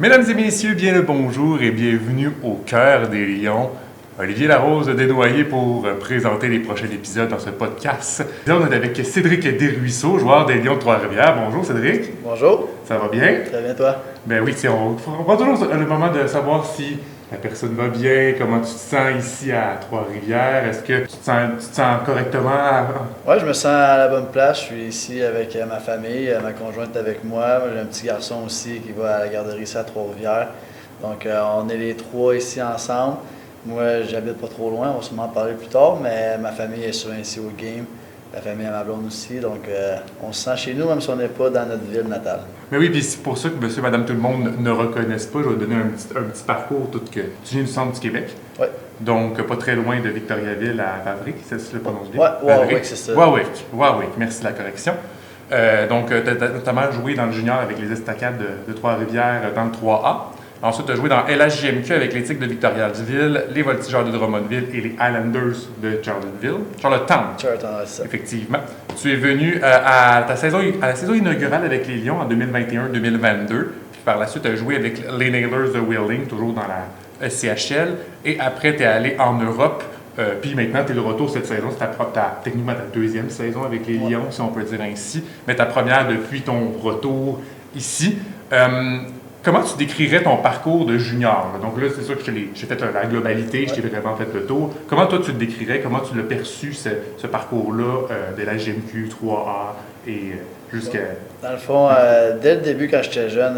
Mesdames et messieurs, bien le bonjour et bienvenue au cœur des Lions. Olivier Larose Desnoyers pour présenter les prochains épisodes dans ce podcast. Là, on est avec Cédric Desruisseaux, joueur des Lions de Trois-Rivières. Bonjour Cédric. Bonjour. Ça va bien? Très bien, toi? Ben oui, on prend toujours le moment de savoir si la personne va bien, comment tu te sens ici à Trois-Rivières. Est-ce que tu te sens correctement? Oui, je me sens à la bonne place. Je suis ici avec ma famille, ma conjointe avec moi. J'ai un petit garçon aussi qui va à la garderie ici à Trois-Rivières. Donc, on est les trois ici ensemble. Moi, j'habite pas trop loin, on va sûrement en parler plus tard, mais ma famille est souvent ici au game. La famille à ma blonde aussi, donc on se sent chez nous, même si on n'est pas dans notre ville natale. Mais oui, puis c'est pour ça que monsieur, madame, tout le monde ne reconnaissent pas. Je vais te donner un petit parcours. Tout que tu viens du centre du Québec. Oui. Donc, pas très loin de Victoriaville à Vavric, c'est ça le prononce bien? Oui, Warwick, c'est ça. Warwick, merci de la correction. Donc, tu as notamment joué dans le junior avec les Estacades de Trois-Rivières dans le 3A. Ensuite, tu as joué dans LHJMQ avec les Tigres de Victoriaville, les Voltigeurs de Drummondville et les Highlanders de Charlottetown, Charlottetown, c'est ça. Effectivement. Tu es venu à la saison inaugurale avec les Lions en 2021-2022. Puis par la suite, tu as joué avec les Nailers de Wheeling, toujours dans la SCHL. Et après, tu es allé en Europe. Puis maintenant, tu es de retour cette saison. C'est techniquement ta deuxième saison avec les Lions, si on peut dire ainsi. Mais ta première depuis ton retour ici. Comment tu décrirais ton parcours de junior? Donc là, c'est sûr que j'ai fait la globalité, je t'ai vraiment fait le tour. Comment toi, tu le décrirais? Comment tu l'as perçu, ce parcours-là de la GMQ 3A et jusqu'à... Dans le fond, dès le début, quand j'étais jeune,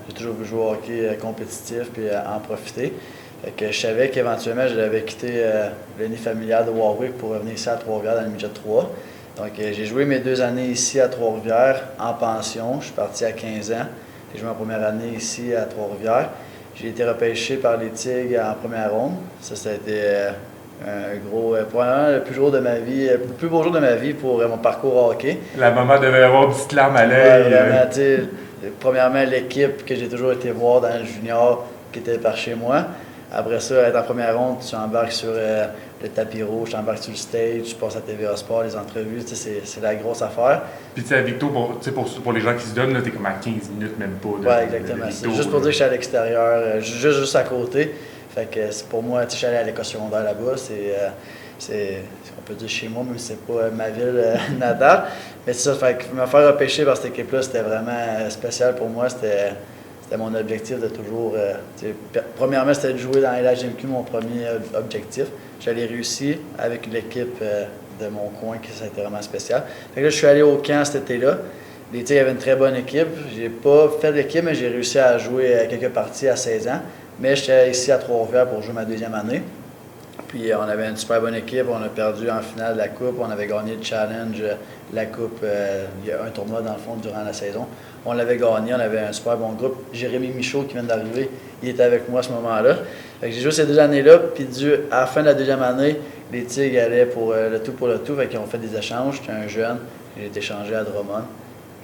j'ai toujours voulu jouer au hockey compétitif puis en profiter. Fait que je savais qu'éventuellement, je devais quitter le nid familial de Warwick pour revenir ici à Trois-Rivières dans le midget 3. Donc, j'ai joué mes 2 années ici à Trois-Rivières en pension. Je suis parti à 15 ans. J'ai joué ma première année ici à Trois-Rivières. J'ai été repêché par les Tigres en première ronde. Ça a été un gros, probablement le plus beau jour de ma vie pour mon parcours hockey. La maman devait avoir une petite larme à l'œil. Ouais, vraiment, tu sais, premièrement, l'équipe que j'ai toujours été voir dans le junior qui était par chez moi. Après ça, être en première ronde, tu embarques sur le tapis rouge, tu embarques sur le stage, tu passes à TVA Sport, les entrevues, c'est la grosse affaire. Puis tu sais, à Victo, pour les gens qui se donnent, t'es comme à 15 minutes, même pas. Oui, exactement. C'est juste pour dire que je suis à l'extérieur, juste à côté. Fait que pour moi, je suis allé à l'école secondaire là-bas. On peut dire chez moi, même si c'est pas ma ville natale. Mais c'est ça, fait que me faire repêcher par cette équipe-là, c'était vraiment spécial pour moi. C'était mon objectif de toujours... premièrement, c'était de jouer dans LHJMQ, mon premier objectif. J'allais réussir avec l'équipe de mon coin, ça a été vraiment spécial. Fait que là, je suis allé au camp cet été-là. Les Tigres avaient une très bonne équipe. J'ai pas fait l'équipe, mais j'ai réussi à jouer quelques parties à 16 ans. Mais j'étais ici à Trois-Rivières pour jouer ma deuxième année. Puis on avait une super bonne équipe. On a perdu en finale de la Coupe. On avait gagné le challenge, la Coupe. Il y a un tournoi dans le fond durant la saison. On l'avait gagné. On avait un super bon groupe. Jérémy Michaud qui vient d'arriver, il était avec moi à ce moment-là. Fait que j'ai joué ces 2 années-là. Puis à la fin de la deuxième année, les Tigres allaient pour le tout. Fait qu'ils ont fait des échanges. J'étais un jeune. J'ai été échangé à Drummond.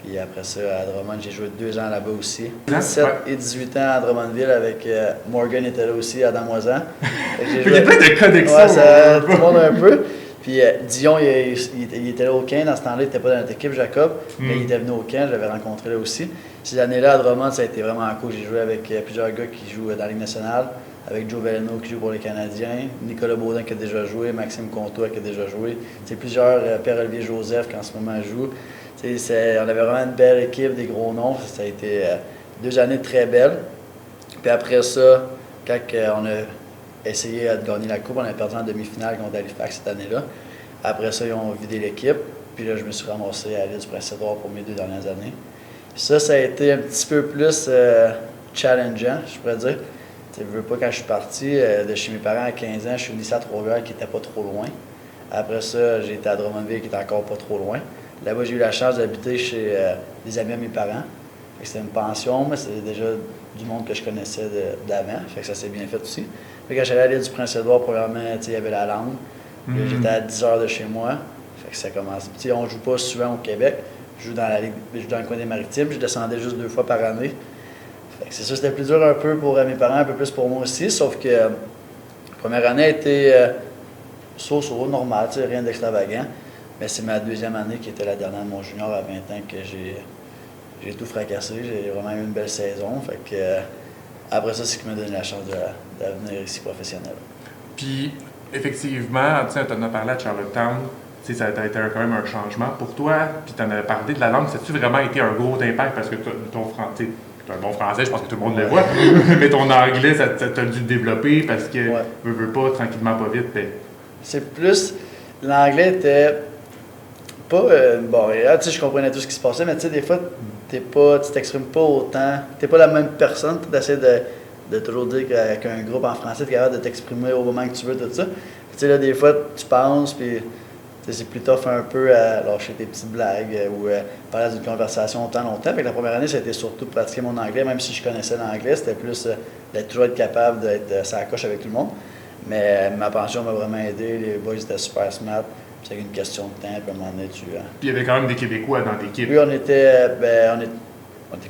Puis après ça, à Drummond, j'ai joué 2 ans là-bas aussi. 17 et 18 ans à Drummondville avec Morgan était là aussi, Adam Moisan. Il y a plein de connexions. Ouais, ça, tout le monde un peu. Puis Dion, il était là au camp. Dans ce temps-là, il n'était pas dans notre équipe, Jacob, mais il était venu au camp. Je l'avais rencontré là aussi. Ces années-là, à Drummond, ça a été vraiment cool. J'ai joué avec plusieurs gars qui jouent dans la Ligue nationale, avec Joe Veleno qui joue pour les Canadiens, Nicolas Baudin qui a déjà joué, Maxime Comtois qui a déjà joué. C'est plusieurs, Pierre-Olivier Joseph qui en ce moment joue. On avait vraiment une belle équipe, des gros noms. Ça a été 2 années très belles. Puis après ça, quand on a essayé de gagner la Coupe, on a perdu en demi-finale contre Halifax cette année-là. Après ça, ils ont vidé l'équipe. Puis là, je me suis ramassé à l'île du Prince-Édouard pour mes 2 dernières années. Puis ça a été un petit peu plus challengeant, je pourrais dire. Je veux pas, quand je suis parti de chez mes parents à 15 ans, je suis venu ici à Trois-Rivières qui n'était pas trop loin. Après ça, j'ai été à Drummondville qui était encore pas trop loin. Là-bas, j'ai eu la chance d'habiter chez des amis à mes parents. C'était une pension, mais c'était déjà du monde que je connaissais d'avant. Fait que ça s'est bien fait aussi. Fait que quand j'allais à l'île du Prince-Édouard, premièrement, il y avait la langue. J'étais à 10 heures de chez moi. Fait que ça commence. On ne joue pas souvent au Québec. Je joue dans la Ligue, je joue dans le coin des Maritimes. Je descendais juste 2 fois par année. Fait que c'est sûr, c'était plus dur un peu pour mes parents, un peu plus pour moi aussi. Sauf que la première année a été so-so, normal, rien d'extravagant. Mais c'est ma 2e année qui était la dernière de mon junior à 20 ans que j'ai tout fracassé. J'ai vraiment eu une belle saison. Fait que après ça, c'est ce qui m'a donné la chance de devenir ici professionnel. Puis, effectivement, tu en as parlé à Charlottetown, ça a été quand même un changement pour toi, puis tu en as parlé de la langue. Ça a-tu vraiment été un gros impact parce que ton français, tu as un bon français, je pense que tout le monde le voit, mais ton anglais, ça t'a dû le développer parce que, veux pas, tranquillement, pas vite. C'est plus, l'anglais était pas, je comprenais tout ce qui se passait, mais tu sais, des fois, tu t'exprimes pas autant, t'es pas la même personne, tu essaies de toujours dire qu'un groupe en français, tu es capable de t'exprimer au moment que tu veux, tout ça. Tu sais, là, des fois, tu penses, puis c'est plus tough un peu à lâcher tes petites blagues ou parler d'une conversation longtemps. Fait que la première année, c'était surtout de pratiquer mon anglais, même si je connaissais l'anglais, c'était plus d'être toujours être capable d'être sur la coche avec tout le monde. Mais ma pension m'a vraiment aidé, les boys étaient super smart, c'est une question de temps, puis à un moment donné, Puis il y avait quand même des Québécois dans l'équipe. Oui, on était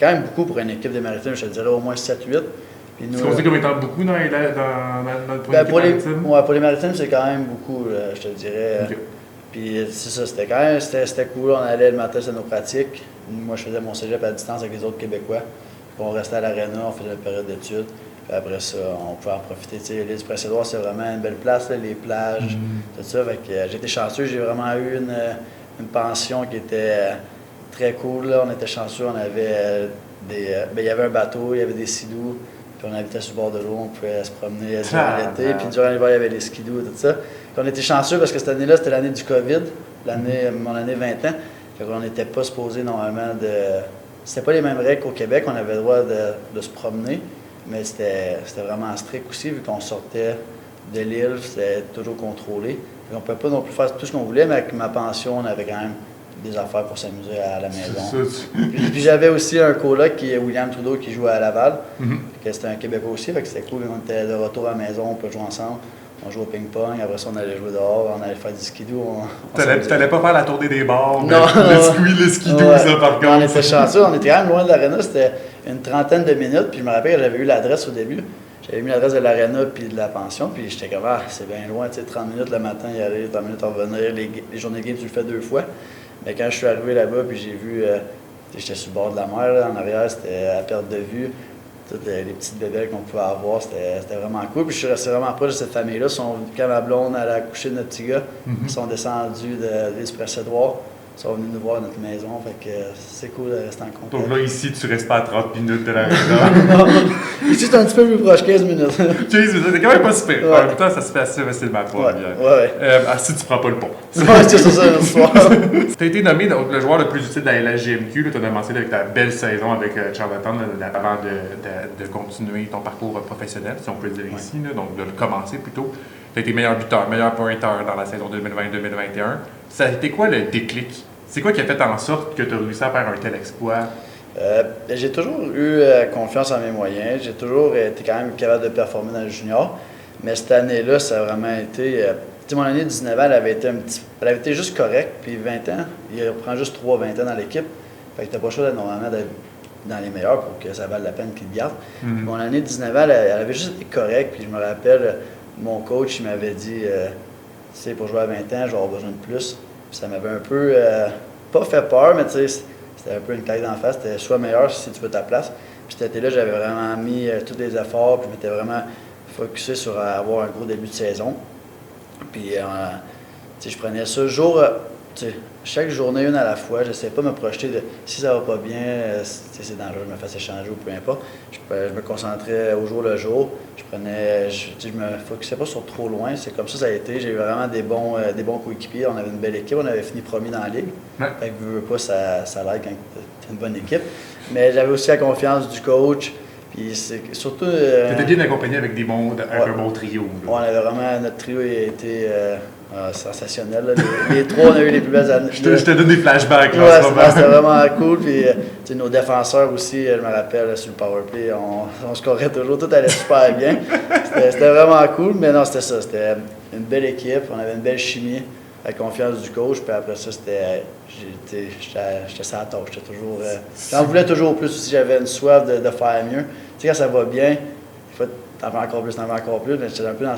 quand même beaucoup pour une équipe des Maritimes, je te dirais au moins 7-8. Est-ce qu'on sait comme étant beaucoup dans le premier pour Maritimes? Pour les Maritimes, c'est quand même beaucoup, je te dirais. Okay. Puis c'est ça, c'était cool. On allait le matin, c'était nos pratiques. Moi, je faisais mon cégep à distance avec les autres Québécois. Puis on restait à l'aréna, on faisait une période d'études. Puis après ça, on pouvait en profiter. L'île du Prince-Édouard, c'est vraiment une belle place, là, les plages, tout ça. Fait que j'ai été chanceux, j'ai vraiment eu une pension qui était très cool. Là. On était chanceux, on avait il y avait un bateau, il y avait des skidoo. Puis on habitait sur le bord de l'eau, on pouvait se promener durant l'été. Puis durant l'hiver, il y avait les skidoo et tout ça. Puis on était chanceux parce que cette année-là, c'était l'année du COVID, mon année 20 ans. Fait qu'on n'était pas supposé normalement de. C'était pas les mêmes règles qu'au Québec, on avait le droit de se promener, mais c'était vraiment strict aussi, vu qu'on sortait de l'île, c'était toujours contrôlé. Fait on ne pouvait pas non plus faire tout ce qu'on voulait, mais avec ma pension, on avait quand même des affaires pour s'amuser à la maison. Puis j'avais aussi un coloc qui est William Trudeau qui jouait à Laval. C'était un Québécois aussi, fait que c'était cool. On était de retour à la maison, on peut jouer ensemble. On jouait au ping-pong, après ça on allait jouer dehors, on allait faire du skidoo. Tu n'allais pas faire la tournée des bars, non, le skidoo, ça par contre. On était chanceux, on était quand même loin de l'aréna, c'était une trentaine de minutes. Puis je me rappelle que j'avais eu l'adresse au début. J'avais mis l'adresse de l'aréna puis de la pension, puis j'étais comme, c'est bien loin, tu sais, 30 minutes le matin y aller, 30 minutes à revenir. Les journées de game, tu le fais 2 fois. Mais quand je suis arrivé là-bas, puis j'ai vu, j'étais sur le bord de la mer, là, en arrière, c'était à perte de vue. Toutes les petites bébelles qu'on pouvait avoir, c'était vraiment cool. Puis je suis resté vraiment proche de cette famille-là. Quand ma blonde allait accoucher de notre petit gars, ils sont descendus de l'île du Prince-Édouard. Ils sont venus nous voir à notre maison. Fait que c'est cool de rester en contact. Donc là, ici, tu restes pas à 30 minutes de la maison. Ici, c'est un petit peu plus proche, 15 minutes. 15 minutes, c'est quand même pas super. Ouais. En même temps, ça se fait assez facilement à Trois-Rivières. Si tu prends pas le pont. C'est ça, l'histoire. Tu as été nommé le joueur le plus utile de la LHJMQ. Tu as mentionné avec ta belle saison avec Charlottetown avant de continuer ton parcours professionnel, si on peut le dire ici, là, donc de le commencer plutôt. Tu as été meilleur buteur, meilleur pointeur dans la saison 2020-2021. Ça a été quoi le déclic? C'est quoi qui a fait en sorte que tu as réussi à faire un tel exploit? J'ai toujours eu confiance en mes moyens. J'ai toujours été quand même capable de performer dans le junior. Mais cette année-là, ça a vraiment été... mon année de 19 ans, elle avait été juste correcte. Puis 20 ans, il reprend juste 3-20 ans dans l'équipe. Fait que tu n'as pas le choix normalement d'être dans les meilleurs pour que ça vaille la peine qu'ils te gardent. Mon année de 19 ans, elle avait juste été correcte. Puis je me rappelle, mon coach, il m'avait dit, tu sais, pour jouer à 20 ans, je vais avoir besoin de plus. Puis ça m'avait un peu, pas fait peur, mais tu sais, c'était un peu une claque d'en face. C'était sois meilleur si tu veux ta place. Puis cet été-là, j'avais vraiment mis tous les efforts. Puis je m'étais vraiment focusé sur avoir un gros début de saison. Puis, tu sais, je prenais ça chaque journée, une à la fois. Je n'essayais pas de me projeter de si ça va pas bien, c'est dangereux, je me fasse échanger ou peu importe. Je me concentrais au jour le jour. Je me focusais pas sur trop loin. C'est comme ça a été. J'ai eu vraiment des bons coéquipiers. On avait une belle équipe. On avait fini premier dans la ligue. Ouais. Fait que veux pas, ça l'aide quand tu as une bonne équipe. Mais j'avais aussi la confiance du coach. Puis c'est surtout. Tu étais bien accompagné avec un bon trio. On avait vraiment. Notre trio a été sensationnel. Là. Les trois, on a eu les plus belles années. Je te donne des flashbacks. C'était vraiment cool. Puis nos défenseurs aussi, je me rappelle, sur le powerplay, on scorait toujours. Tout allait super bien. C'était vraiment cool. Mais non, c'était ça. C'était une belle équipe. On avait une belle chimie. La confiance du coach, puis après ça, j'étais sur la tâche. J'en voulais toujours plus aussi, j'avais une soif de faire mieux. Tu sais, quand ça va bien, des fois, t'en veux encore plus, mais j'étais un peu dans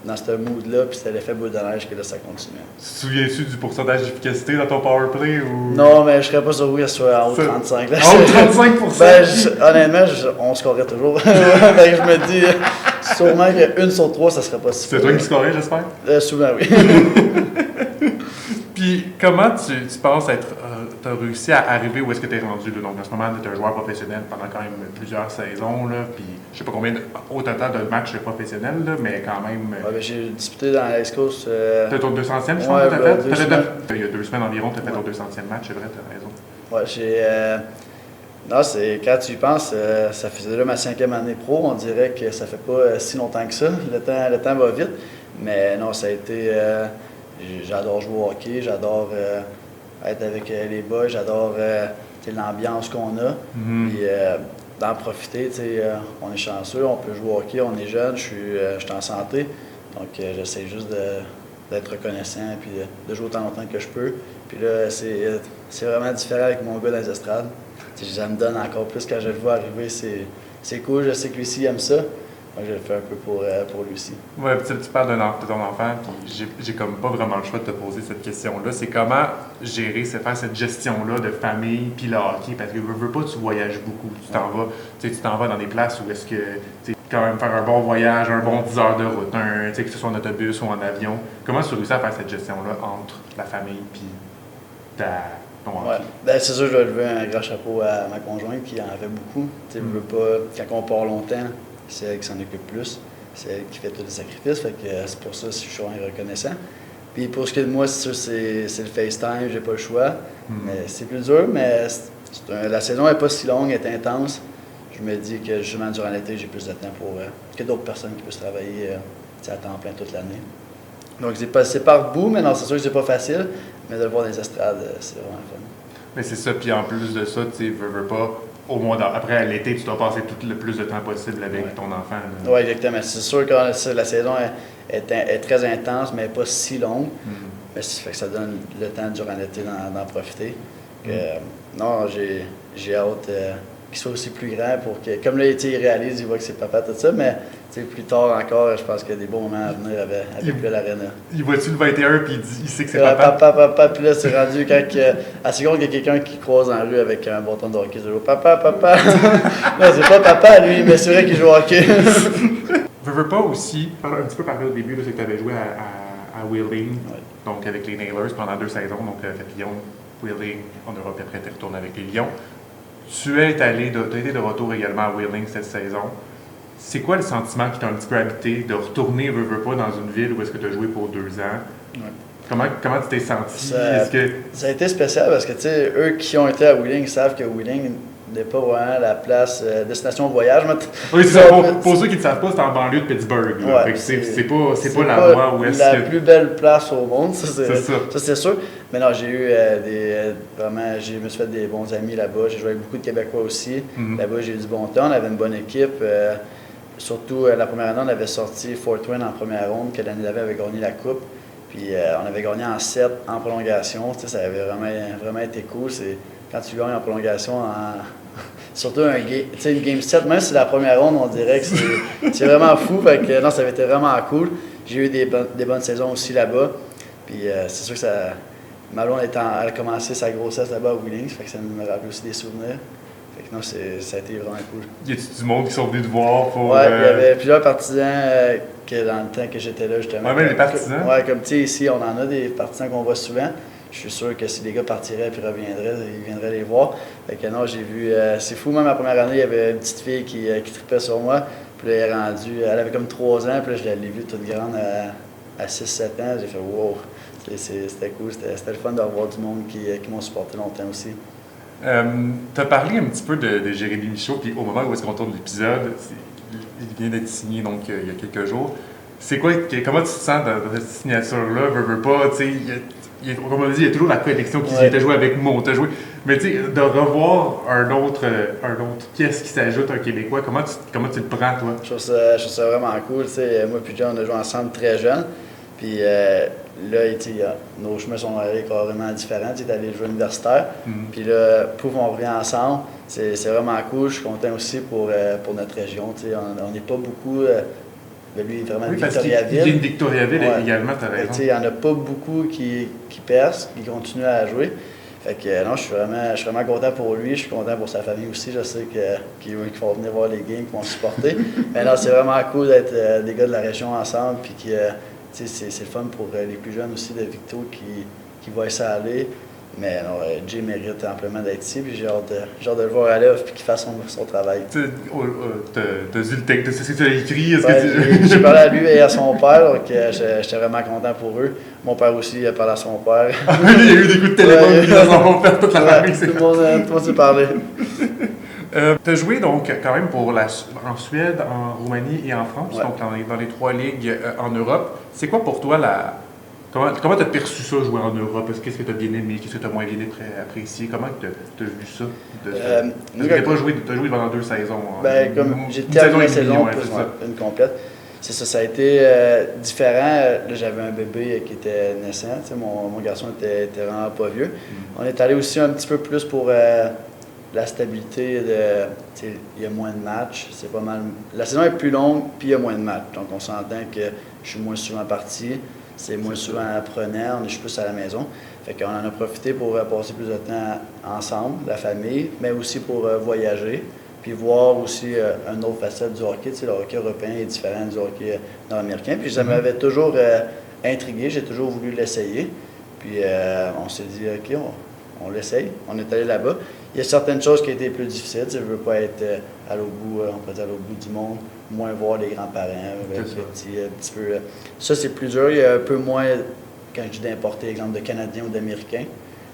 dans ce mood-là, puis c'était l'effet boule de neige que là, ça continuait. Tu te souviens-tu du pourcentage d'efficacité dans ton powerplay ou... Non, mais je serais pas surpris qu'elle soit en haut de 35. Là. En haut de 35%? Honnêtement, on scorerait toujours. Fait que je me dis, sûrement qu'une sur trois, ça serait pas si C'est toi qui scorais, j'espère? Souvent, oui. Puis, comment tu penses t'as réussi à arriver où est-ce que tu es rendu? Là? Donc, en ce moment, tu es un joueur professionnel pendant quand même plusieurs saisons. Là, puis, je sais pas combien au total de matchs professionnels, là, mais quand même. Ouais, ben, j'ai disputé dans l'East Coast. T'as ton 200e, je pense ouais, que tu as fait? Il y a 2 semaines environ, tu as fait ton 200e match, c'est vrai, tu as raison. Ouais, non, quand tu y penses, ça faisait déjà ma 5e année pro. On dirait que ça fait pas si longtemps que ça. Le temps va vite. Mais non, ça a été. J'adore jouer au hockey, j'adore être avec les boys, j'adore l'ambiance qu'on a. Puis d'en profiter, on est chanceux, on peut jouer au hockey, on est jeune, je suis en santé. Donc j'essaie juste d'être reconnaissant et de jouer autant longtemps que je peux. Puis là, c'est vraiment différent avec mon gars dans les estrades. Ça me donne encore plus quand je le vois arriver, c'est cool, je sais que lui aussi aime ça. Moi, je le fais un peu pour lui aussi. Ouais, tu parles de ton enfant, puis j'ai comme pas vraiment le choix de te poser cette question-là. C'est comment gérer, faire cette gestion-là de famille puis le hockey, parce que veux pas, tu voyages beaucoup. Tu t'en vas dans des places où est-ce que tu quand même faire un bon voyage, un bon 10 heures de route, que ce soit en autobus ou en avion. Comment tu réussis à faire cette gestion-là entre la famille puis ton hockey? Ouais. Ben, c'est sûr, je dois lever un grand chapeau à ma conjointe qui en avait beaucoup. Je veux pas, quand on part longtemps, c'est elle qui s'en occupe plus. C'est elle qui fait tous les sacrifices. Fait que c'est pour ça que je suis vraiment reconnaissant. Puis pour ce qui est de moi, c'est sûr, c'est le FaceTime, j'ai pas le choix. Mais c'est plus dur, mais la saison n'est pas si longue, elle est intense. Je me dis que justement durant l'été, j'ai plus de temps que d'autres personnes qui puissent travailler à temps plein toute l'année. Donc c'est par bout, mais non, c'est sûr que c'est pas facile. Mais de le voir dans les estrades, c'est vraiment fun. Mais c'est ça, puis en plus de ça, tu veux pas. Après l'été, tu dois passer tout le plus de temps possible avec ton enfant. Oui, exactement. C'est sûr que la saison est très intense, mais pas si longue. Mais ça fait que ça donne le temps durant l'été d'en profiter. Non, j'ai hâte qu'il soit aussi plus grand pour que, comme là, il réalise, il voit que c'est papa, tout ça, mais plus tard encore, je pense qu'il y a des bons moments à venir avec lui à l'aréna. Il voit-tu le 21 puis il sait que c'est papa? Papa, puis là, c'est rendu quand à seconde qu'il y a quelqu'un qui croise dans la rue avec un bâton de hockey, c'est papa. Non, c'est pas papa, lui, mais c'est vrai qu'il joue au hockey. Veux pas aussi, un petit peu parler au début, c'est que tu avais joué à Wheeling, donc avec les Nailers pendant 2 saisons, donc fait Lyon, Wheeling en Europe, puis après tu es retourné avec les Lions. Tu as été de retour également à Wheeling cette saison. C'est quoi le sentiment qui t'a un petit peu habité de retourner, veux pas, dans une ville où est-ce que tu as joué pour 2 ans? Ouais. Comment tu t'es senti? Ça a été spécial parce que, eux qui ont été à Wheeling savent que Wheeling n'est pas vraiment la place destination voyage. Oui, c'est ça. Pour ceux qui ne savent pas, c'est en banlieue de Pittsburgh. Ouais, c'est pas l'endroit où est-ce que... la plus belle place au monde, ça c'est sûr. Mais non, j'ai eu je me suis fait des bons amis là-bas. J'ai joué avec beaucoup de Québécois aussi. Là-bas, j'ai eu du bon temps. On avait une bonne équipe. Surtout, la première année, on avait sorti Fort Wayne en première ronde, que l'année d'avant avait gagné la Coupe. Puis on avait gagné en 7 en prolongation. Ça avait vraiment été cool. Quand tu gagnes en prolongation, surtout une Game 7, même si c'est la première ronde, on dirait que c'est vraiment fou. Fait que, non, ça avait été vraiment cool. J'ai eu des bonnes saisons aussi là-bas. Puis c'est sûr que ma blonde elle a commencé sa grossesse là-bas à Wheeling, fait que ça me rappelle aussi des souvenirs. Fait que non, ça a été vraiment cool. Y a-tu du monde qui sont venus te voir pour... Ouais, il y avait plusieurs partisans dans le temps que j'étais là, justement. Ouais, mais les partisans? Ouais, comme tu sais, ici, on en a des partisans qu'on voit souvent. Je suis sûr que si les gars partiraient et reviendraient, ils viendraient les voir. Fait que non, j'ai vu... c'est fou, même la première année, il y avait une petite fille qui tripait sur moi. Puis là, elle avait comme 3 ans, puis là, je l'ai vue toute grande à 6-7 ans. J'ai fait « wow ». C'était cool, c'était le fun de revoir du monde qui m'ont supporté longtemps aussi. Tu as parlé un petit peu de Jérémy Michaud, puis au moment où est-ce qu'on tourne l'épisode, il vient d'être signé donc il y a quelques jours. C'est quoi, comment tu te sens dans cette signature-là? Veux pas, tu sais, comme on a dit, il y a toujours la connexion qui était joué avec Mo, t'as joué. Mais tu sais, de revoir un autre pièce qui s'ajoute, un Québécois, comment tu le prends, toi? Je trouve ça vraiment cool. Moi et John, on a joué ensemble très jeunes. Puis là, nos chemins sont allés carrément différents. Tu es allé jouer universitaire. Puis là, pouf, on revient ensemble. C'est vraiment cool. Je suis content aussi pour notre région. On n'est pas beaucoup Ben, lui, il est vraiment Oui, de parce qu'il Victoriaville. vient de Victoriaville Ouais. également, tu as Fait que, raison. tu sais, il n'y en a pas beaucoup qui percent, qui continuent à jouer. Fait que non, je suis vraiment content pour lui, je suis content pour sa famille aussi. Je sais qu'ils vont venir voir les games, qu'ils vont supporter. Mais non, c'est vraiment cool d'être des gars de la région ensemble. Puis que, tu sais, c'est le fun pour les plus jeunes aussi de Victo qui voient ça aller. Mais non, Jay mérite amplement d'être ici. Puis j'ai hâte de le voir à l'œuvre et qu'il fasse son travail. T'as vu le texte, c'est ce que tu as écrit? Est-ce Ouais, que j'ai parlé à lui et à son père, donc j'étais vraiment content pour eux. Mon père aussi a parlé à son père. il y a eu des coups de téléphone, Ouais. puis là, on va faire toute la famille. Tout le monde s'est parlé. Tu as joué donc quand même en Suède, en Roumanie et en France, Ouais. donc dans les 3 ligues en Europe. C'est quoi pour toi Comment tu as perçu ça, jouer en Europe? Qu'est-ce que tu as bien aimé? Qu'est-ce que tu as moins bien apprécié? Comment tu as vu ça? Parce que tu as joué pendant 2 saisons. Ben, comme j'ai une terminé la et demie, saison, ouais, plus c'est ça. une complète. C'est ça, ça a été différent. Là, j'avais un bébé qui était naissant. Tu sais, mon garçon était vraiment pas vieux. On est allé aussi un petit peu plus pour la stabilité. Tu sais, il y a moins de matchs. C'est pas mal. La saison est plus longue, puis il y a moins de matchs. Donc, on s'entend que je suis moins souvent parti. C'est moins souvent prenant, je suis plus à la maison. Fait qu'on en a profité pour passer plus de temps ensemble, la famille, mais aussi pour voyager, puis voir aussi une autre facette du hockey. Tu sais, le hockey européen est différent du hockey nord-américain. Puis ça m'avait toujours intrigué, j'ai toujours voulu l'essayer. Puis on s'est dit, OK, on l'essaye. On est allé là-bas. Il y a certaines choses qui étaient plus difficiles. Tu sais, je ne veux pas être à l'autre bout, on peut dire à l'autre bout du monde, moins voir les grands-parents, un petit peu. Ça, c'est plus dur. Il y a un peu moins, quand je dis d'importer, exemple, de Canadiens ou d'Américains.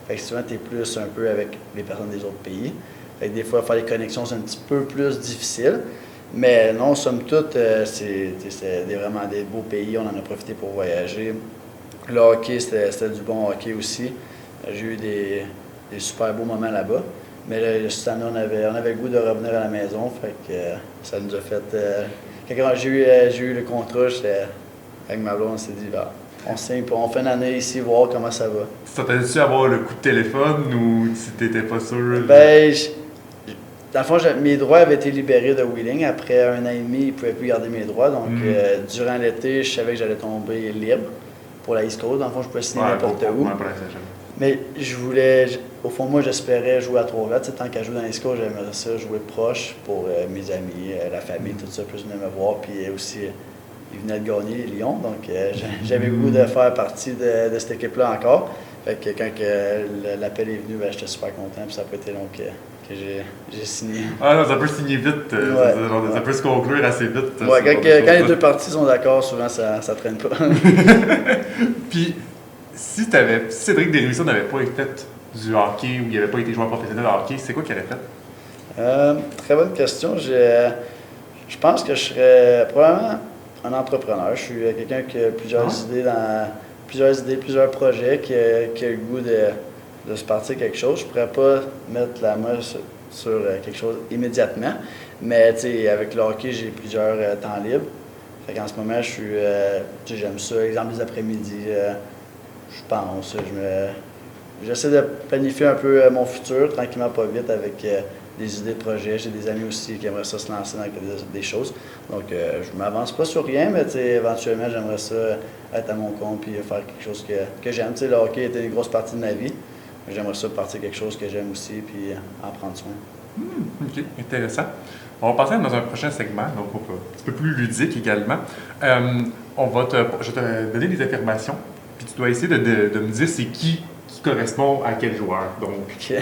Fait que souvent, tu es plus un peu avec les personnes des autres pays. Fait que des fois, faire les connexions, c'est un petit peu plus difficile. Mais non, somme toute, c'est vraiment des beaux pays. On en a profité pour voyager. Le hockey, c'était du bon hockey aussi. J'ai eu des super beaux moments là-bas. Mais là, cette année, on avait le goût de revenir à la maison. Fait que ça nous a fait. Quand j'ai eu le contrat, avec ma blonde, on s'est dit, bah, on signe, on fait une année ici, voir comment ça va. T'attendais-tu avoir le coup de téléphone ou si t'étais pas sûr? Ben, dans le fond, mes droits avaient été libérés de Wheeling. Après 1 an et demi, ils ne pouvaient plus garder mes droits. Donc, durant l'été, je savais que j'allais tomber libre pour la East Coast. Dans le fond, je pouvais signer n'importe où. Mais au fond, moi, j'espérais jouer à Trois-Rivières. Tant qu'à jouer dans les scores, j'aimerais ça jouer proche pour mes amis, la famille, tout ça, plus venir me voir. Puis aussi, ils venaient de gagner les Lions. Donc, j'avais le goût de faire partie de cette équipe-là encore. Fait que quand l'appel est venu, j'étais super content. Puis ça n'a pas été long que j'ai signé. Ah non, ça peut signer vite. Ouais. Ça peut se conclure assez vite. Ouais, quand les 2 parties sont d'accord, souvent, ça traîne pas. Puis, si Cédric Desruisseaux n'avait pas fait du hockey ou il n'avait pas été joueur professionnel de hockey, c'est quoi qu'il aurait fait? Très bonne question. Je pense que je serais probablement un entrepreneur. Je suis quelqu'un qui a plusieurs idées, plusieurs projets, qui a le goût de se partir quelque chose. Je ne pourrais pas mettre la main sur quelque chose immédiatement, mais avec le hockey, j'ai plusieurs temps libres. En ce moment, j'aime ça. Exemple, les après-midi, je pense. J'essaie de planifier un peu mon futur, tranquillement, pas vite, avec des idées de projets. J'ai des amis aussi qui aimeraient ça se lancer dans des choses. Donc, je ne m'avance pas sur rien, mais éventuellement, j'aimerais ça être à mon compte et faire quelque chose que j'aime. Le hockey était une grosse partie de ma vie. J'aimerais ça partir quelque chose que j'aime aussi puis en prendre soin. OK, intéressant. On va passer dans un prochain segment, donc un petit peu plus ludique également. Je vais te donner des affirmations, puis tu dois essayer de me dire c'est qui correspond à quel joueur. Donc, Okay.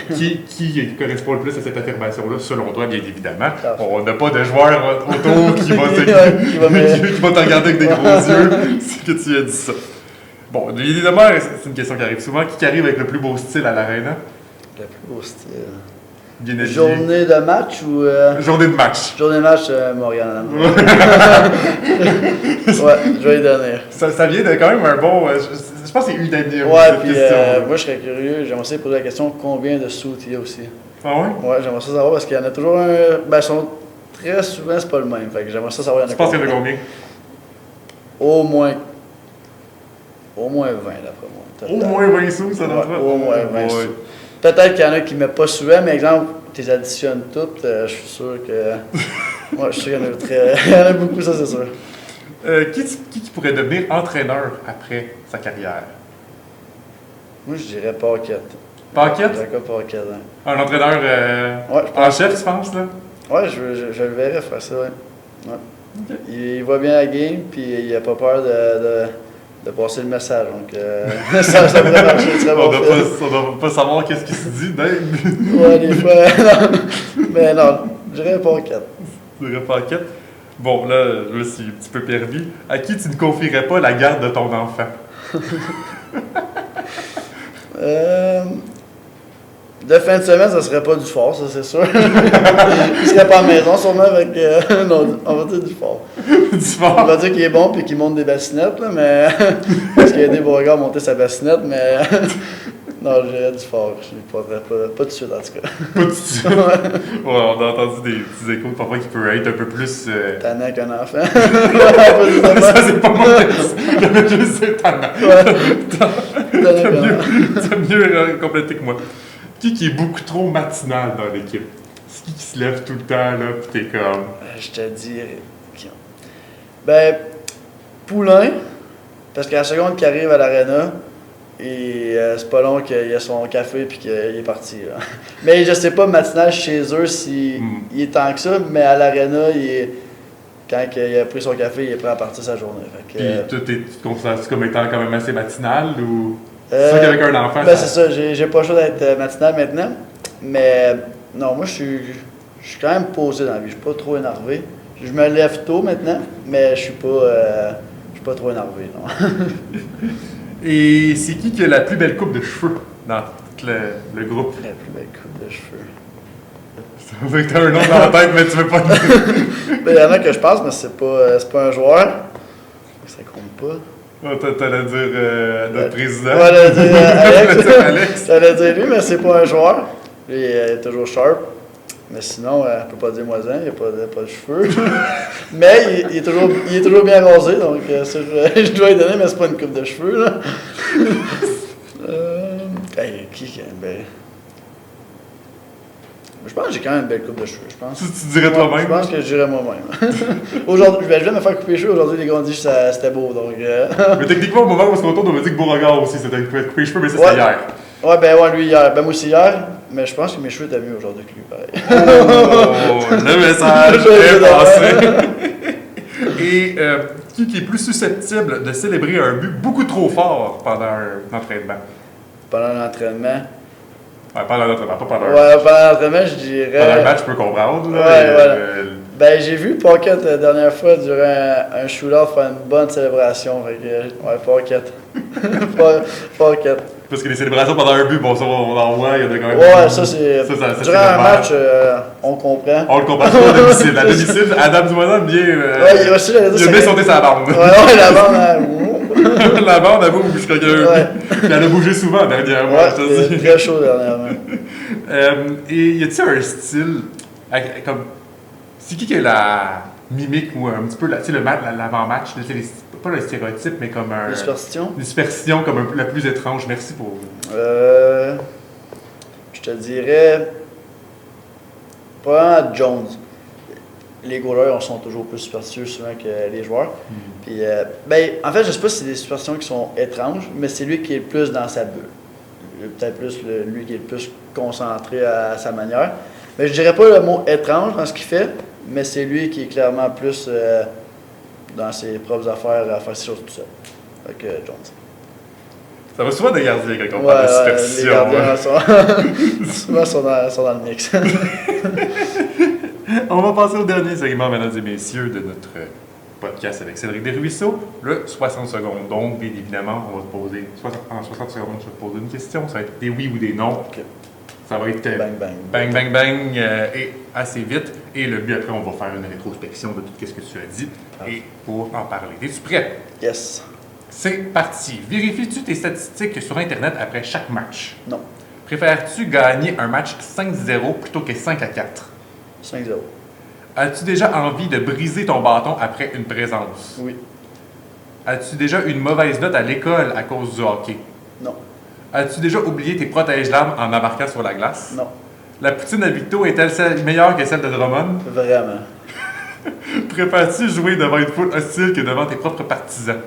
qui correspond le plus à cette affirmation-là, selon toi, bien évidemment. Parfait. On n'a pas de joueur autour qui va qui va te regarder avec des gros yeux. C'est que tu as dit ça. Bon, évidemment, c'est une question qui arrive souvent. Qui arrive avec le plus beau style à l'Arena? Le plus beau style. Bien habillé. Journée de match ou. Journée de match. Journée de match, Morgan. Ouais, je vais lui donner. Ça vient de quand même un bon. Je pense que c'est unanime. Ouais, cette puis question-là. moi je serais curieux, j'aimerais ça poser la question combien de sous il y a aussi. Ah ouais? Ouais, j'aimerais ça savoir parce qu'il y en a toujours un. Ben, ils sont très souvent, c'est pas le même. Fait que j'aimerais ça savoir. Tu penses qu'il y en a combien? Au moins 20 d'après moi. Au moins 20 sous, ça doit Ouais, au moins 20 Ouais. sous. Peut-être qu'il y en a qui ne mettent pas souvent, mais exemple, tu les additionnes toutes, je suis sûr que. Ouais, je suis sûr qu'il y en a il y en a beaucoup, ça c'est sûr. Qui pourrait devenir entraîneur après sa carrière? Moi, je dirais Paquette. Paquette? Jacob Paquette, hein. Un entraîneur Ouais, je en pense chef, tu penses, là? Ouais, je le verrais faire ça, ouais. Ouais. Okay. Il voit bien la game, puis il n'a pas peur de passer le message. Donc, ça pourrait marcher très bon. On doit pas savoir qu'est-ce qui se dit, Dave. Ouais, des fois. Non. Mais non, je dirais Paquette. Tu dirais Paquette? Bon, là, je me suis un petit peu perdu. À qui tu ne confierais pas la garde de ton enfant? De fin de semaine, ça serait pas du fort, ça c'est sûr. Il serait pas à la maison sûrement avec. Non, on va dire du fort. Du fort? On va dire qu'il est bon puis qu'il monte des bassinettes, là, mais. Parce qu'il a aidé Beauregard à monter sa bassinette, mais. Non, je dirais du fort. Je ne pas tout de suite en tout cas. Pas tout de suite? Ouais, on a entendu des petits échos parfois qui peuvent être un peu plus. Tannant qu'un enfant. Ça, c'est pas mon texte. J'avais juste dit tannant. T'as mieux complété que moi. Qui est beaucoup trop matinal dans l'équipe? C'est qui se lève tout le temps, là, pis t'es comme... Je te dis... Ben, Poulain, parce qu'à la seconde qu'il arrive à l'aréna, et c'est pas long qu'il a son café puis qu'il est parti, là. Mais je sais pas, matinal chez eux, s'il est tant que ça, mais à l'aréna, quand il a pris son café, il est prêt à partir sa journée. Puis toi, tu te considères comme étant quand même assez matinal, ou... C'est sûr qu'avec un enfant, ben c'est ça, j'ai pas le choix d'être matinal maintenant. Mais non, moi je suis quand même posé dans la vie, je suis pas trop énervé. Je me lève tôt maintenant, mais je suis pas trop énervé, non. Et c'est qui a la plus belle coupe de cheveux dans tout le groupe? La plus belle coupe de cheveux. Ça veut dire que t'as un nom dans la tête, mais tu veux pas Ben, il y en a que je pense, mais c'est pas un joueur. Ça compte pas. T'allais dire notre président. Ouais, t'allais dire Alex. T'allais dire lui, mais c'est pas un joueur. Lui, il est toujours sharp. Mais sinon, on peut pas dire moisin, il n'y a pas de cheveux. Mais il est toujours bien rasé, donc ça, je dois lui donner, mais c'est pas une coupe de cheveux, là. Ben... Je pense que j'ai quand même une belle coupe de cheveux, je pense. Tu dirais toi-même? Je pense que je dirais moi-même. Aujourd'hui, je viens de me faire couper les cheveux, aujourd'hui les gars ont dit que c'était beau, donc... Mais techniquement, au moment où on se retourne, on m'a dit que Beauregard aussi c'était couper les cheveux, mais ça c'était hier. Ouais, lui hier. Ben moi aussi hier, mais je pense que mes cheveux étaient mieux aujourd'hui que lui, pareil. Oh, le message est passé. Et qui est plus susceptible de célébrer un but beaucoup trop fort pendant un entraînement? Pendant l'entraînement? Ouais, pendant l'entraînement, pas pendant Ouais, pendant l'entraînement, je dirais... Pendant un match, je peux comprendre. Là, ouais, voilà. Ben, j'ai vu Paquette la dernière fois durant un shootout faire une bonne célébration. Fait que, ouais, Paquette. Paquette. Parce que les célébrations pendant un but, bon, ça, on en voit, il y en a quand même... Ouais, ça, c'est... Durant un match, on comprend. On le comprend pas à domicile. À domicile, Adam Dumoulin vient... ouais, il a aussi, il a bien sauté sa bande. Ouais, la bande, la bande, elle bouge jusqu'à un Puis elle a bougé souvent dernièrement, ouais, je te dis. Très chaud dernièrement. Et y a-t-il un style, comme... C'est qui a la mimique ou un petit peu, l'avant-match, pas le stéréotype, mais comme un... Une superstition comme la plus étrange. Merci pour... Je te dirais... Probablement Jones. Les goalers sont toujours plus superstitieux souvent que les joueurs. Puis, ben, en fait, je sais pas si c'est des superstitions qui sont étranges, mais c'est lui qui est le plus dans sa bulle. Peut-être plus lui qui est le plus concentré à sa manière. Mais je dirais pas le mot étrange dans ce qu'il fait, mais c'est lui qui est clairement plus dans ses propres affaires à faire ses choses tout seul. Fait que Jones. Ça va souvent des gardiens quand on parle de superstition. Les gardiens souvent sont dans le mix. On va passer au dernier segment, mesdames et messieurs, de notre podcast avec Cédric Desruisseaux, le 60 secondes. Donc, bien évidemment, on va te poser, en 60 secondes, je vais te poser une question. Ça va être des oui ou des non. Okay. Ça va être bang, et assez vite. Et le but, après, on va faire une rétrospection de tout ce que tu as dit. Et pour en parler. Es-tu prêt? Yes. C'est parti. Vérifies-tu tes statistiques sur Internet après chaque match? Non. Préfères-tu gagner un match 5-0 plutôt que 5-4? 5-0. As-tu déjà envie de briser ton bâton après une présence? Oui. As-tu déjà une mauvaise note à l'école à cause du hockey? Non. As-tu déjà oublié tes protège-lames en embarquant sur la glace? Non. La poutine à Victo est-elle meilleure que celle de Drummond? Vraiment. Préfères-tu jouer devant une foule hostile que devant tes propres partisans?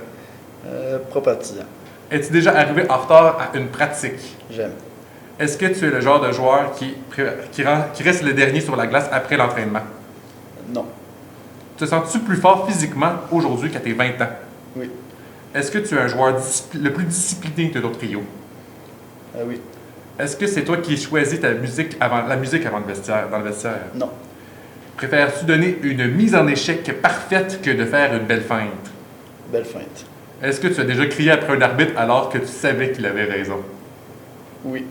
Pro partisan. Es-tu déjà arrivé en retard à une pratique? J'aime. Est-ce que tu es le genre de joueur qui reste le dernier sur la glace après l'entraînement? Non. Te sens-tu plus fort physiquement aujourd'hui qu'à tes 20 ans? Oui. Est-ce que tu es un joueur le plus discipliné de ton trio? Oui. Est-ce que c'est toi qui choisis la musique avant dans le vestiaire? Non. Préfères-tu donner une mise en échec parfaite que de faire une belle feinte? Belle feinte. Est-ce que tu as déjà crié après un arbitre alors que tu savais qu'il avait raison? Oui.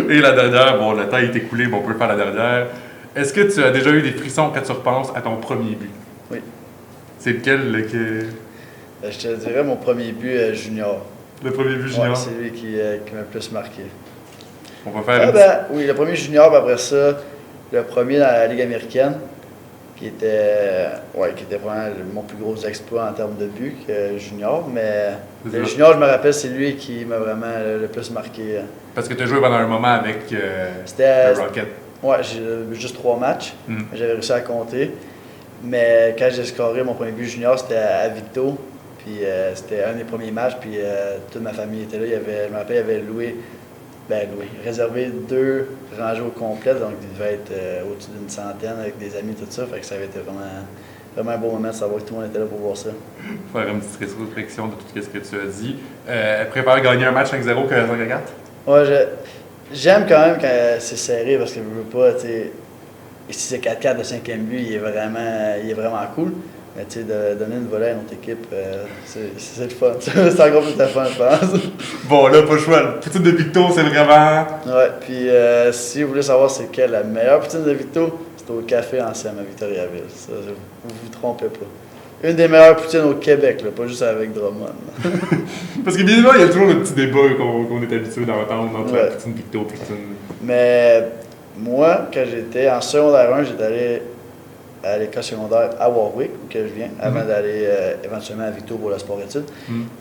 Et la dernière, bon, le temps est écoulé, mais on peut faire la dernière. Est-ce que tu as déjà eu des frissons quand tu repenses à ton premier but? Oui. C'est lequel Je te dirais mon premier but junior. le premier but junior? Ouais, c'est lui qui m'a le plus marqué. On va faire Oui, le premier junior, puis après ça, le premier dans la Ligue américaine, qui était vraiment mon plus gros exploit en termes de but que junior. Mais le junior, je me rappelle, c'est lui qui m'a vraiment le plus marqué. Parce que tu as joué pendant un moment avec C'était le Rocket. Ouais, j'ai juste 3 matchs. J'avais réussi à compter. Mais quand j'ai scoré mon premier but junior, c'était à Victo. Puis c'était un des premiers matchs. Puis toute ma famille était là. Je me rappelle, il y avait réservé 2 rangées au complet. Donc il devait être au-dessus d'une centaine avec des amis, tout ça. Fait que ça avait été vraiment un beau moment de savoir que tout le monde était là pour voir ça. Faire une petite rétrospective de tout ce que tu as dit. Préfère gagner un match 5-0 que 5-4? Ouais, j'aime quand même quand c'est serré parce que je veux pas, tu sais, si c'est 4-4 de 5e but, il est vraiment cool. Mais tu sais, de donner une volée à notre équipe, c'est le fun. C'est encore plus le fun, je pense. Bon, là, pas le choix. La poutine de Victo, c'est vraiment... Ouais, puis si vous voulez savoir c'est quelle la meilleure poutine de Victo, c'est au Café Ancien à Victoriaville. Ça, vous trompez pas. Une des meilleures poutines au Québec, là, pas juste avec Drummond. Parce que bien évidemment, il y a toujours le petit débat qu'on est habitué d'entendre entre la poutine Victo et poutine. Mais moi, quand j'étais en secondaire 1, j'étais allé à l'école secondaire à Warwick, où que je viens, avant d'aller éventuellement à Victo pour le sport-études.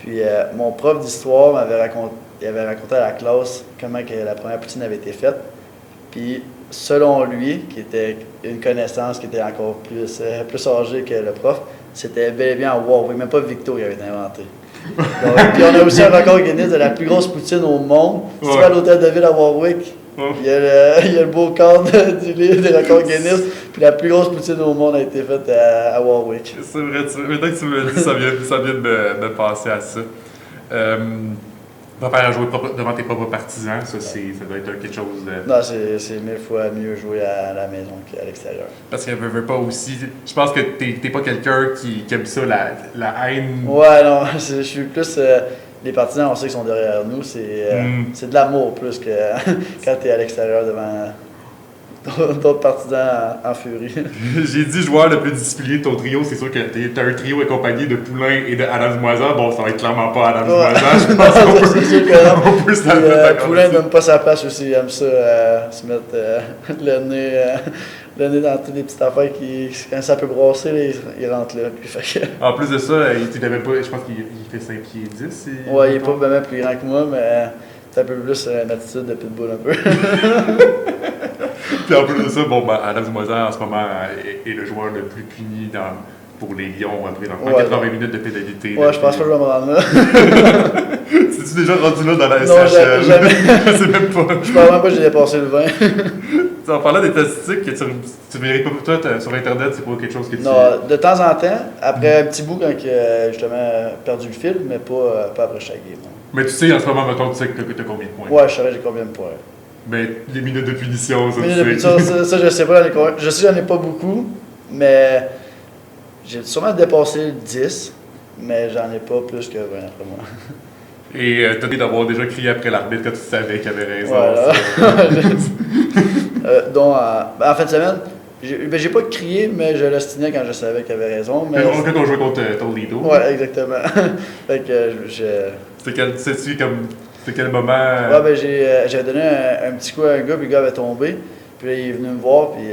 Puis mon prof d'histoire avait raconté à la classe comment que la première poutine avait été faite. Puis selon lui, qui était une connaissance qui était encore plus âgée que le prof, c'était bel et bien à Warwick, même pas Victo qui avait été inventé. Donc, puis on a aussi un record Guinness de la plus grosse poutine au monde. Si tu vas à l'hôtel de ville à Warwick, il y a le beau cadre du livre des records Guinness. Puis la plus grosse poutine au monde a été faite à Warwick. C'est vrai, maintenant que tu me le dis, ça vient de me passer à ça. Préfère jouer devant tes propres partisans, ça doit être quelque chose de... Non, c'est 1000 fois mieux jouer à la maison qu'à l'extérieur. Parce qu'elle veut pas aussi... Je pense que t'es pas quelqu'un qui aime ça, la haine... Ouais, non, je suis plus... les partisans, on sait qu'ils sont derrière nous, c'est de l'amour plus que quand t'es à l'extérieur devant d'autres partisans en furie. J'ai dit joueur le plus discipliné de ton trio, c'est sûr que t'as un trio accompagné de Poulain et de Adam Moisan. Bon, ça va être clairement pas Adam Moisan, je pense qu'on peut se la mettre à Poulain donne pas sa place aussi, il aime ça, se mettre le nez dans toutes les petites affaires quand ça peut brasser, là, il rentre là. Puis, en plus de ça, tu n'avais pas, je pense qu'il fait 5 pieds 10. Ouais, il est pas vraiment plus grand que moi, mais c'est un peu plus une attitude de pitbull un peu. Puis en plus de ça, Adam Moisan en ce moment est le joueur le plus puni pour les Lions après 80 minutes de pénalité. Ouais, je pense pas que je vais me rendre là. C'est-tu déjà rendu là dans la non, SHL? Jamais. Je sais même pas. Je pense même pas que j'ai dépassé le 20. En parlant des statistiques, tu verrais pas toi sur Internet, c'est pas quelque chose que tu... Non, de temps en temps, après un petit bout quand justement perdu le fil, mais pas après chaque game. Non. Mais tu sais en ce moment, mettons, tu sais que t'as combien de points? Ouais, je savais j'ai combien de points. Mais les minutes de punition, ça, ça, je sais pas. Je sais que j'en ai pas beaucoup, mais j'ai sûrement dépassé 10, mais j'en ai pas plus que 20 après moi. Et t'as dit d'avoir déjà crié après l'arbitre quand tu savais qu'il avait raison. Voilà. Donc, en fin de semaine, j'ai pas crié, mais je l'ostinais quand je savais qu'il avait raison. Mais quand on jouait contre Toledo. Ouais, exactement. Fait que C'était quel moment? Ouais, ben j'avais donné un petit coup à un gars, puis le gars avait tombé. Puis là, il est venu me voir, puis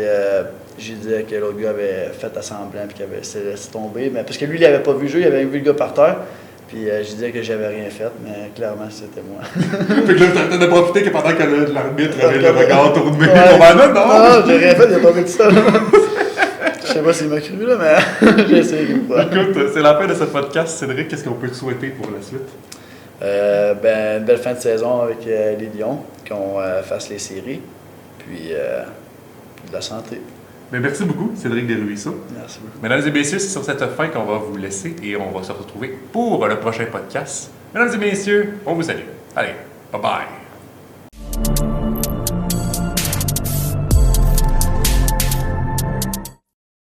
j'ai dit que l'autre gars avait fait à semblant, puis qu'il avait laissé tomber. Mais parce que lui, il avait pas vu le jeu, il avait vu le gars par terre. Puis j'ai dit que j'avais rien fait, mais clairement, c'était moi. Fait que là, t'en as profité que pendant que l'arbitre avait le regard tourné. Ouais. Non, j'ai rien fait, il a tombé tout seul. sais pas s'il m'a cru, là, mais j'ai essayé une fois. Écoute, c'est la fin de ce podcast. Cédric, qu'est-ce qu'on peut te souhaiter pour la suite? Une belle fin de saison avec les Lions, qu'on fasse les séries, puis de la santé. Mais merci beaucoup, Cédric Desruisseaux. Merci beaucoup. Mesdames et messieurs, c'est sur cette fin qu'on va vous laisser et on va se retrouver pour le prochain podcast. Mesdames et messieurs, on vous salue. Allez, bye bye.